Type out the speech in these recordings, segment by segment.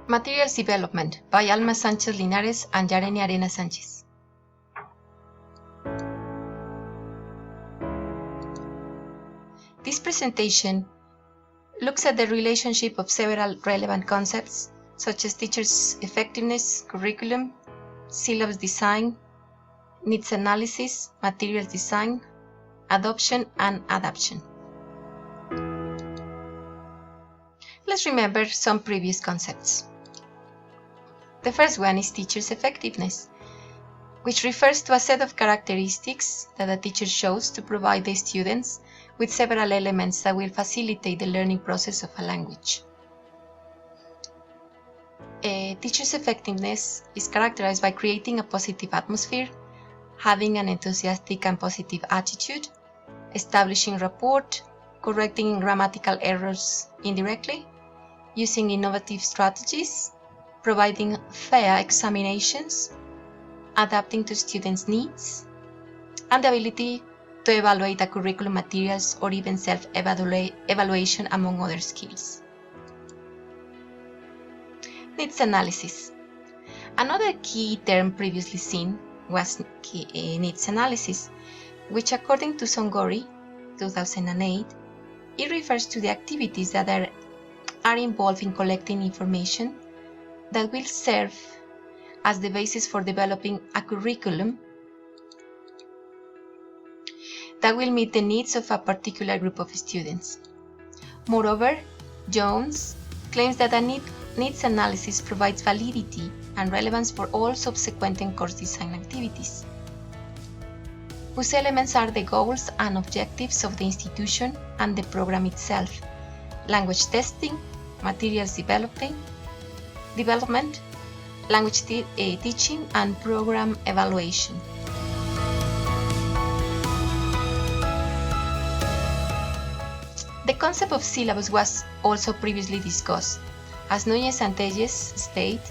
Materials Development by Alma Sánchez Linares and Yareni Arena Sánchez. This presentation looks at the relationship of several relevant concepts such as teachers' effectiveness, curriculum, syllabus design, needs analysis, materials design, adoption, and adaptation. Let's remember some previous concepts. The first one is teachers' effectiveness, which refers to a set of characteristics that a teacher shows to provide the students with several elements that will facilitate the learning process of a language. Teachers' effectiveness is characterized by creating a positive atmosphere, having an enthusiastic and positive attitude, establishing rapport, correcting grammatical errors indirectly, using innovative strategies, providing fair examinations, adapting to students' needs, and the ability to evaluate the curriculum materials or even self-evaluation, among other skills. Needs analysis. Another key term previously seen was needs analysis, which according to Songori, 2008, it refers to the activities that are involved in collecting information that will serve as the basis for developing a curriculum that will meet the needs of a particular group of students. Moreover, Jones claims that a needs analysis provides validity and relevance for all subsequent and course design activities, whose elements are the goals and objectives of the institution and the program itself, language testing, materials development, language teaching, and program evaluation. The concept of syllabus was also previously discussed, as Núñez and Telles state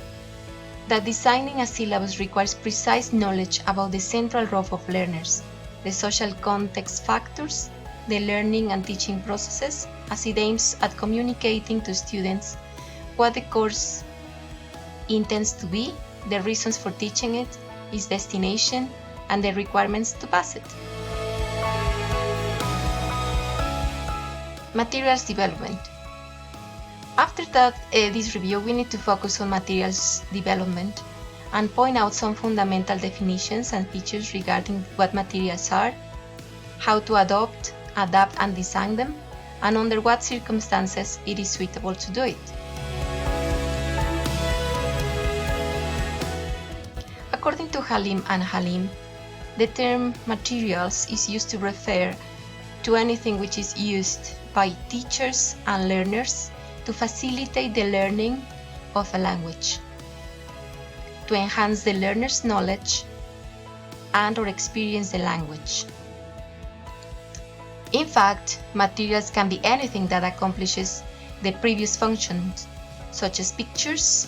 that designing a syllabus requires precise knowledge about the central role of learners, the social context factors, the learning and teaching processes, as it aims at communicating to students what the course intends to be, the reasons for teaching it, its destination, and the requirements to pass it. Materials development. After this review, we need to focus on materials development and point out some fundamental definitions and features regarding what materials are, how to adapt and design them, and under what circumstances it is suitable to do it. According to Halim and Halim, the term materials is used to refer to anything which is used by teachers and learners to facilitate the learning of a language, to enhance the learner's knowledge and/or experience the language. In fact, materials can be anything that accomplishes the previous functions, such as pictures,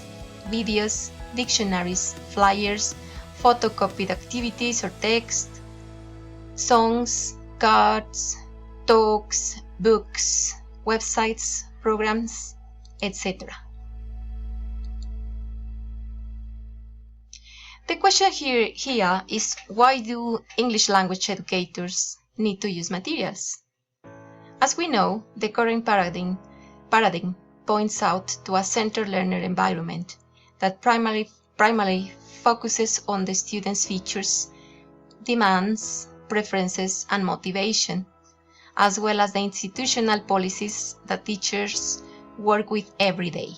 videos, dictionaries, flyers, photocopied activities or text, songs, cards, talks, books, websites, programs, etc. The question here is, why do English language educators need to use materials? As we know, the current paradigm points out to a centered learner environment that primarily focuses on the student's features, demands, preferences, and motivation, as well as the institutional policies that teachers work with every day.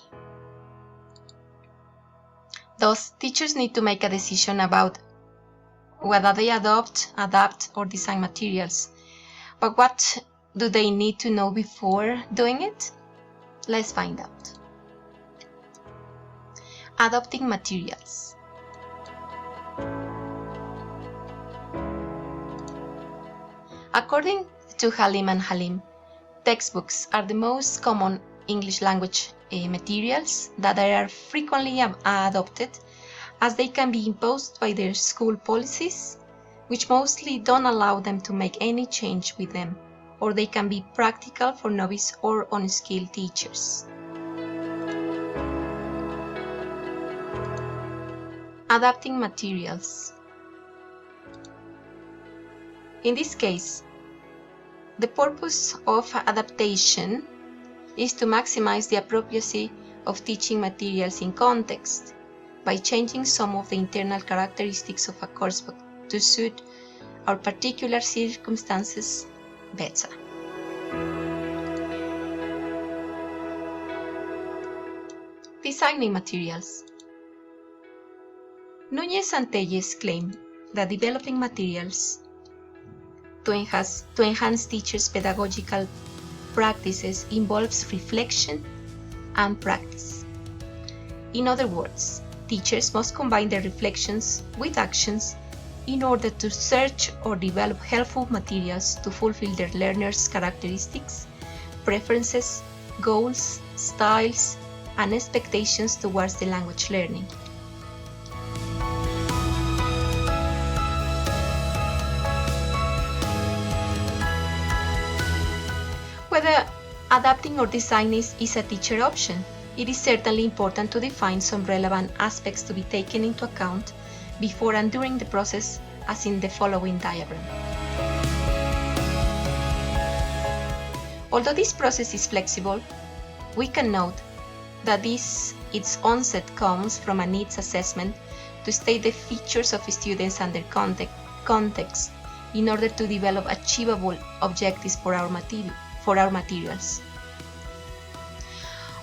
Thus, teachers need to make a decision about whether they adapt, or design materials. But what do they need to know before doing it? Let's find out. Adopting materials. According to Halim and Halim, textbooks are the most common English language materials that are frequently adopted, as they can be imposed by their school policies, which mostly don't allow them to make any change with them, or they can be practical for novice or unskilled teachers. Adapting materials. In this case, the purpose of adaptation is to maximize the appropriacy of teaching materials in context by changing some of the internal characteristics of a coursebook to suit our particular circumstances better. Designing materials. Núñez and Telles claim that developing materials to enhance teachers' pedagogical practices involves reflection and practice. In other words, teachers must combine their reflections with actions in order to search or develop helpful materials to fulfill their learners' characteristics, preferences, goals, styles, and expectations towards the language learning. Whether adapting or designing is a teacher option, it is certainly important to define some relevant aspects to be taken into account before and during the process, as in the following diagram. Although this process is flexible, we can note that its onset comes from a needs assessment to state the features of students and their context in order to develop achievable objectives for our materials.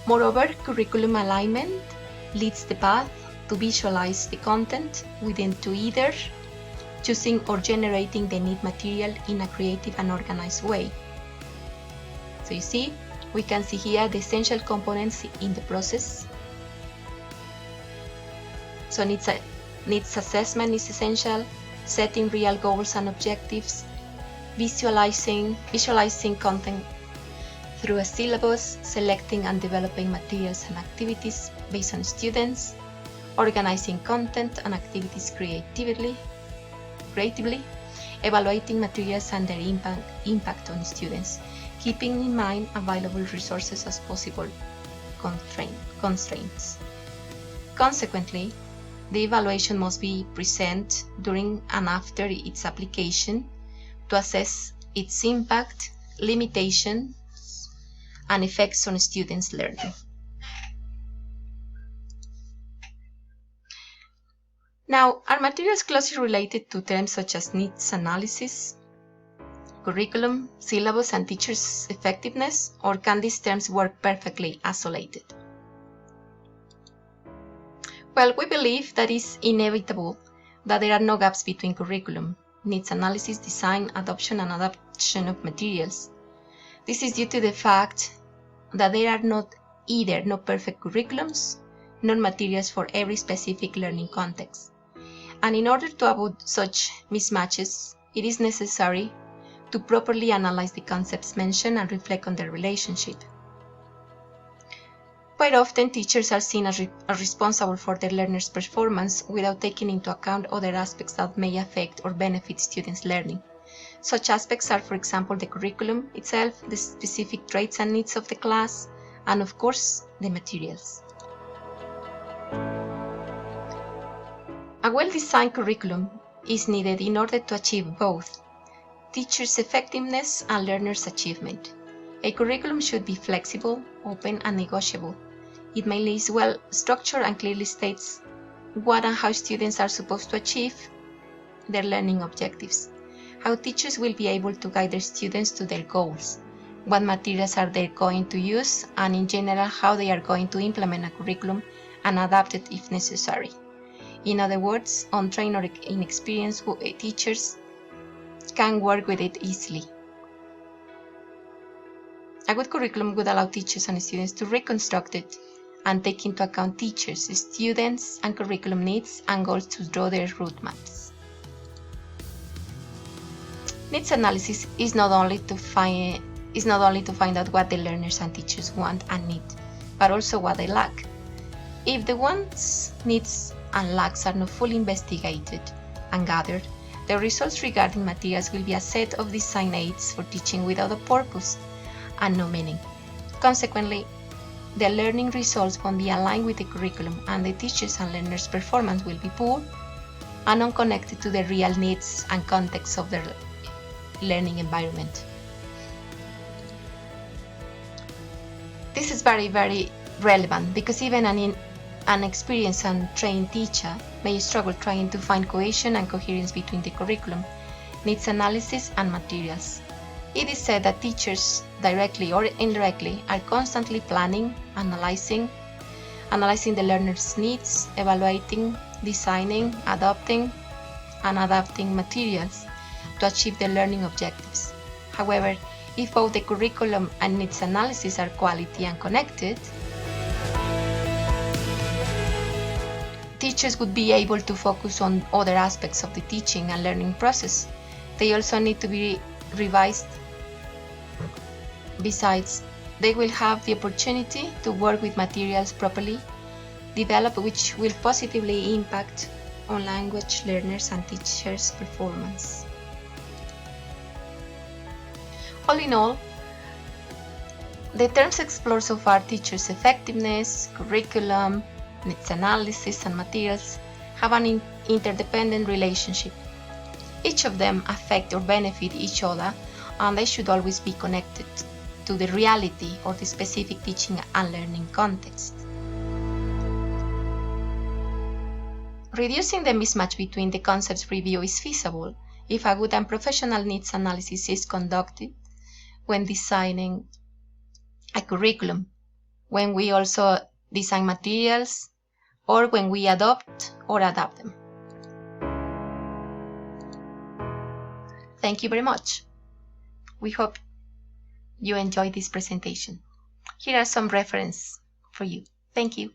Moreover, curriculum alignment leads the path to visualize the content within to either choosing or generating the need material in a creative and organized way. So you see, we can see here the essential components in the process. So needs assessment is essential, setting real goals and objectives, visualizing content through a syllabus, selecting and developing materials and activities based on students, organizing content and activities creatively, evaluating materials and their impact on students, keeping in mind available resources as possible constraints. Consequently, the evaluation must be present during and after its application to assess its impact, limitations, and effects on students' learning. Now, are materials closely related to terms such as needs analysis, curriculum, syllabus, and teachers' effectiveness, or can these terms work perfectly isolated? Well, we believe that it's inevitable that there are no gaps between curriculum, needs analysis, design, adoption, and adaptation of materials. This is due to the fact that there are no perfect curriculums nor materials for every specific learning context. And in order to avoid such mismatches, it is necessary to properly analyze the concepts mentioned and reflect on their relationship. Quite often, teachers are seen as responsible for their learners' performance without taking into account other aspects that may affect or benefit students' learning. Such aspects are, for example, the curriculum itself, the specific traits and needs of the class, and of course, the materials. A well-designed curriculum is needed in order to achieve both teachers' effectiveness and learners' achievement. A curriculum should be flexible, open, and negotiable. It mainly is well structured and clearly states what and how students are supposed to achieve their learning objectives, how teachers will be able to guide their students to their goals, what materials are they going to use, and in general how they are going to implement a curriculum and adapt it if necessary. In other words, untrained or inexperienced teachers can work with it easily. A good curriculum would allow teachers and students to reconstruct it and take into account teachers, students, and curriculum needs and goals to draw their route maps. Needs analysis is not only to find out what the learners and teachers want and need, but also what they lack. If the wants, needs, and lacks are not fully investigated and gathered, the results regarding materials will be a set of design aids for teaching without a purpose and no meaning. Consequently, the learning results won't be aligned with the curriculum, and the teachers' and learners' performance will be poor and unconnected to the real needs and context of their learning environment. This is very, very relevant because even an experienced and trained teacher may struggle trying to find cohesion and coherence between the curriculum, needs analysis, and materials. It is said that teachers, directly or indirectly, are constantly planning, analyzing the learner's needs, evaluating, designing, adopting, and adapting materials to achieve their learning objectives. However, if both the curriculum and needs analysis are quality and connected, teachers would be able to focus on other aspects of the teaching and learning process. They also need to be revised. Besides, they will have the opportunity to work with materials properly developed, which will positively impact on language learners and teachers' performance. All in all, the terms explored so far, teachers' effectiveness, curriculum, needs analysis, and materials, have an interdependent relationship. Each of them affect or benefit each other, and they should always be connected to the reality or the specific teaching and learning context. Reducing the mismatch between the concepts review is feasible if a good and professional needs analysis is conducted when designing a curriculum, when we also design materials, or when we adopt or adapt them. Thank you very much. We hope you enjoyed this presentation. Here are some references for you. Thank you.